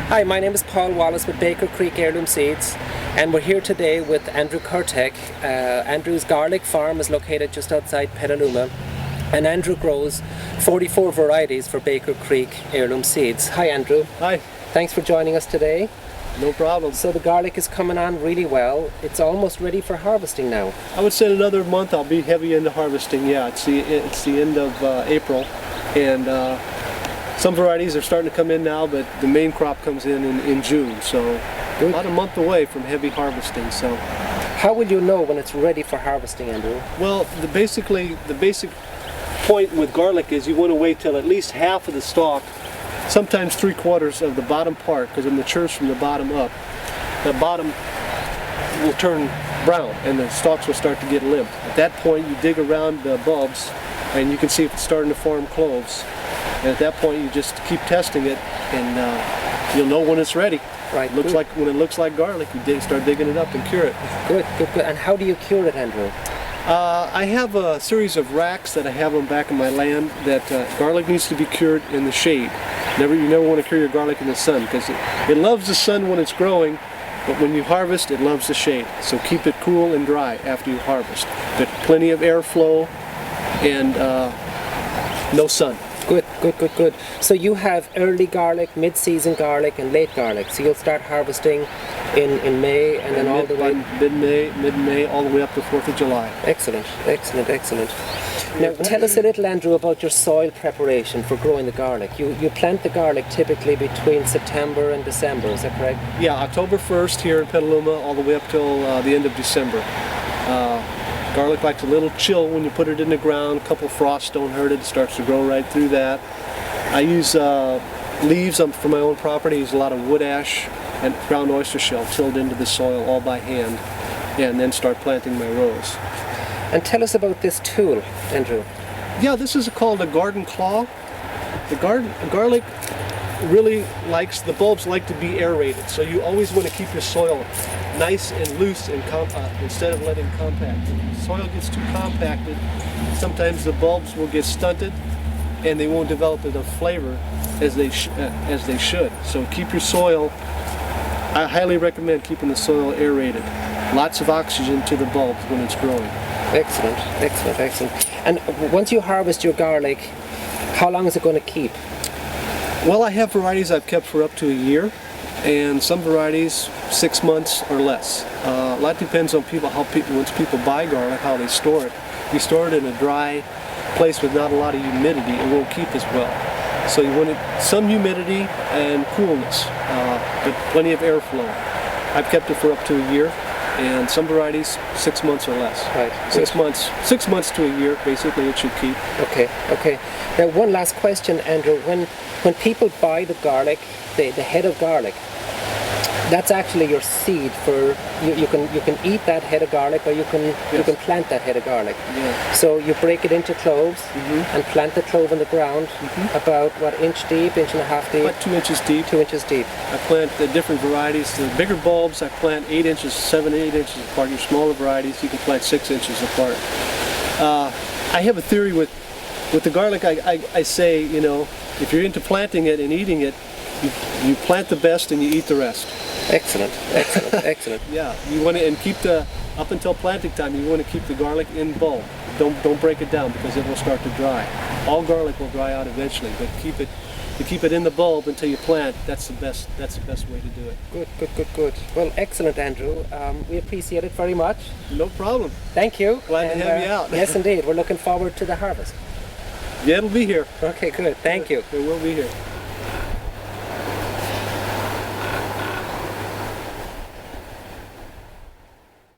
Hi, my name is Paul Wallace with Baker Creek Heirloom Seeds, and we're here today with Andrew Kurtek. Andrew's garlic farm is located just outside Petaluma, and Andrew grows 44 varieties for Baker Creek Heirloom Seeds. Hi Andrew. Hi. Thanks for joining us today. No problem. So the garlic is coming on really well. It's almost ready for harvesting now. I would say in another month I'll be heavy into harvesting. Yeah, it's the end of April, and some varieties are starting to come in now, but the main crop comes in June. So Good. about a month away from heavy harvesting. So how will you know when it's ready for harvesting, Andrew? well, the basic point with garlic is you want to wait till at least half of the stalk, sometimes 3/4 of the bottom part, because it matures from the bottom up. The bottom will turn brown and the stalks will start to get limp. At that point you dig around the bulbs and you can see if it's starting to form cloves. And at that point you just keep testing it, and you'll know when it's ready. Right. Looks like when it looks like garlic, you start digging it up and cure it. Good. And how do you cure it, Andrew? I have a series of racks that I have on back of my land that garlic needs to be cured in the shade. You never want to cure your garlic in the sun, because it loves the sun when it's growing, but when you harvest it loves the shade. So keep it cool and dry after you harvest. But plenty of airflow and no sun. Good. So you have early garlic, mid-season garlic, and late garlic. So you'll start harvesting in May and then all the way... Mid-May, all the way up to 4th of July. Excellent. Now tell us a little, Andrew, about your soil preparation for growing the garlic. You plant the garlic typically between September and December, is that correct? Yeah, October 1st here in Petaluma, all the way up till the end of December. Garlic likes a little chill when you put it in the ground. A couple frosts don't hurt it. It starts to grow right through that. I use leaves from my own property. I use a lot of wood ash and ground oyster shell tilled into the soil all by hand, and then start planting my rows. And tell us about this tool, Andrew. Yeah, this is called a garden claw. The garlic really likes, the bulbs like to be aerated, so you always want to keep your soil nice and loose and instead of letting compact. If the soil gets too compacted, sometimes the bulbs will get stunted and they won't develop enough flavor as they should. So keep your soil, I highly recommend keeping the soil aerated. Lots of oxygen to the bulbs when it's growing. Excellent. And once you harvest your garlic, how long is it going to keep? Well, I have varieties I've kept for up to a year, and some varieties 6 months or less. A lot depends on once people buy garlic, how they store it. If you store it in a dry place with not a lot of humidity, it won't keep as well. So you want some humidity and coolness, but plenty of airflow. I've kept it for up to a year, and some varieties 6 months or less. Right. 6 months to a year, basically, it should keep. Okay. Now, one last question, Andrew. When people buy the garlic, the head of garlic, that's actually your seed for you can eat that head of garlic, or you can plant that head of garlic. Yeah. So you break it into cloves and plant the clove in the ground about what, inch deep, inch and a half deep? About 2 inches deep. 2 inches deep. I plant the different varieties. The bigger bulbs I plant 8 inches, 7 to 8 inches apart. Your smaller varieties you can plant 6 inches apart. I have a theory with the garlic. I say, if you're into planting it and eating it, you plant the best and you eat the rest. Excellent. Yeah, you want to, up until planting time, you want to keep the garlic in bulb. Don't break it down, because it will start to dry. All garlic will dry out eventually, but keep it in the bulb until you plant. That's the best way to do it. Good. Well, excellent, Andrew. We appreciate it very much. No problem. Thank you. Glad to have you out. Yes, indeed. We're looking forward to the harvest. Yeah, it'll be here. Okay, good. Thank you. It will be here.